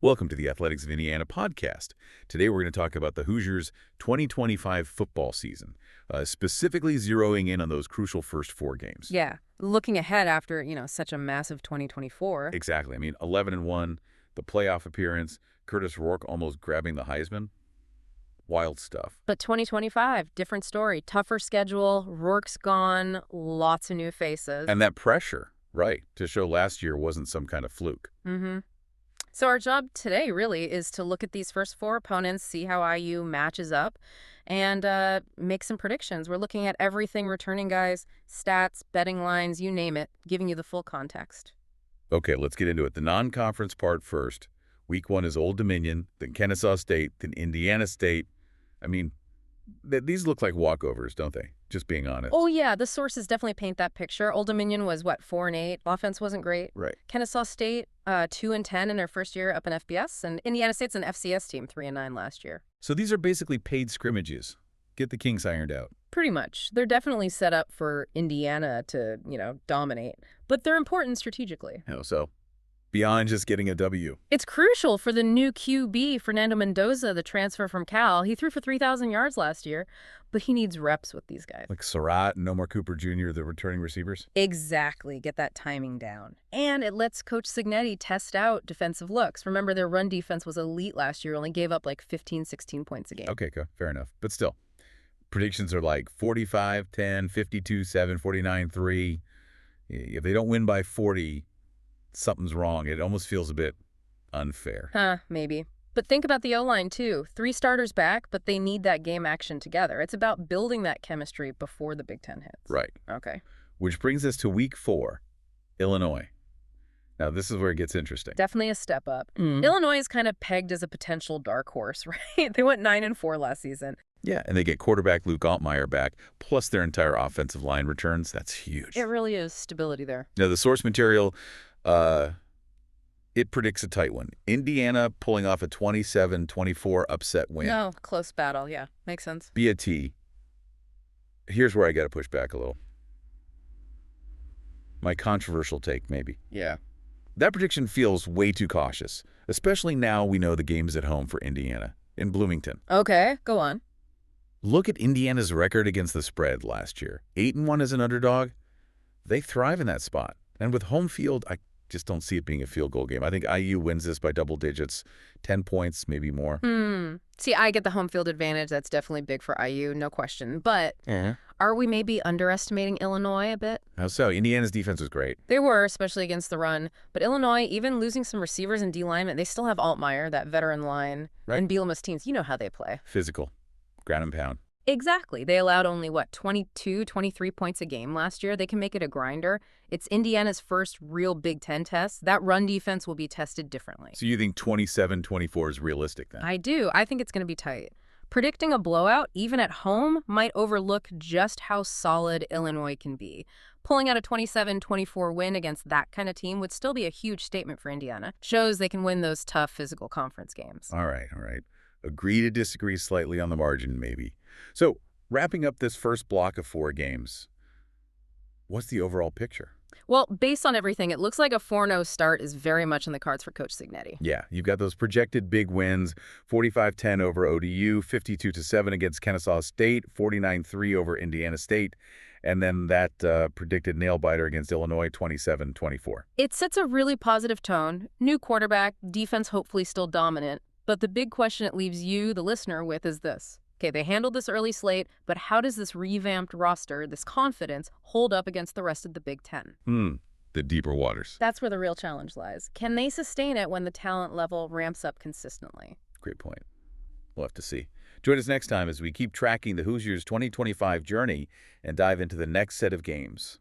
Welcome to the Athletics of Indiana podcast. Today we're going to talk about the Hoosiers' 2025 football season, specifically zeroing in on those crucial first four games. Yeah, looking ahead after, such a massive 2024. Exactly. I mean, 11-1, the playoff appearance, Curtis Rourke almost grabbing the Heisman. Wild stuff. But 2025, different story. Tougher schedule, Rourke's gone, lots of new faces. And that pressure, right, to show last year wasn't some kind of fluke. Mm-hmm. So our job today really is to look at these first four opponents, see how IU matches up, and make some predictions. We're looking at everything returning guys, stats, betting lines, you name it, giving you the full context. Okay, let's get into it. The non-conference part first. Week 1 is Old Dominion, then Kennesaw State, then Indiana State. I mean, these look like walkovers, don't they? Just being honest. Oh, yeah. The sources definitely paint that picture. Old Dominion was, 4-8? Offense wasn't great. Right. Kennesaw State, 2-10 in their first year up in FBS. And Indiana State's an FCS team, 3-9 last year. So these are basically paid scrimmages. Get the kinks ironed out. Pretty much. They're definitely set up for Indiana to, dominate. But they're important strategically. How so? Beyond just getting a W. It's crucial for the new QB, Fernando Mendoza, the transfer from Cal. He threw for 3,000 yards last year, but he needs reps with these guys. Like Surratt and Omar Cooper Jr., the returning receivers? Exactly. Get that timing down. And it lets Coach Cignetti test out defensive looks. Remember, their run defense was elite last year, only gave up like 15, 16 points a game. Okay, fair enough. But still, predictions are like 45-10, 52-7, 49-3. If they don't win by 40, something's wrong. It almost feels a bit unfair. Maybe. But think about the O-line, too. 3 starters back, but they need that game action together. It's about building that chemistry before the Big Ten hits. Right. Okay. Which brings us to Week 4, Illinois. Now, this is where it gets interesting. Definitely a step up. Illinois is kind of pegged as a potential dark horse, right? They went 9-4 last season. Yeah, and they get quarterback Luke Altmaier back, plus their entire offensive line returns. That's huge. It really is stability there. Now, the source material, it predicts a tight one. Indiana pulling off a 27-24 upset win. No, close battle. Yeah, makes sense. Be a T. Here's where I got to push back a little. My controversial take, maybe. Yeah. That prediction feels way too cautious, especially now we know the game's at home for Indiana, in Bloomington. Okay, go on. Look at Indiana's record against the spread last year. 8-1 as an underdog. They thrive in that spot. And with home field, I just don't see it being a field goal game. I think IU wins this by double digits, 10 points, maybe more. See, I get the home field advantage. That's definitely big for IU, no question. But are we maybe underestimating Illinois a bit? How so? Indiana's defense was great. They were, especially against the run. But Illinois, even losing some receivers and D-linemen, they still have Altmaier, that veteran line, and Bielema's teams. You know how they play. Physical. Ground and pound. Exactly. They allowed only, 22, 23 points a game last year. They can make it a grinder. It's Indiana's first real Big Ten test. That run defense will be tested differently. So you think 27-24 is realistic then? I do. I think it's going to be tight. Predicting a blowout, even at home, might overlook just how solid Illinois can be. Pulling out a 27-24 win against that kind of team would still be a huge statement for Indiana. Shows they can win those tough physical conference games. All right. Agree to disagree slightly on the margin, maybe. So, wrapping up this first block of 4 games, what's the overall picture? Well, based on everything, it looks like a 4-0 start is very much in the cards for Coach Cignetti. Yeah, you've got those projected big wins, 45-10 over ODU, 52-7 against Kennesaw State, 49-3 over Indiana State, and then that predicted nail-biter against Illinois, 27-24. It sets a really positive tone. New quarterback, defense hopefully still dominant. But the big question it leaves you, the listener, with is this. Okay, they handled this early slate, but how does this revamped roster, this confidence, hold up against the rest of the Big Ten? The deeper waters. That's where the real challenge lies. Can they sustain it when the talent level ramps up consistently? Great point. We'll have to see. Join us next time as we keep tracking the Hoosiers' 2025 journey and dive into the next set of games.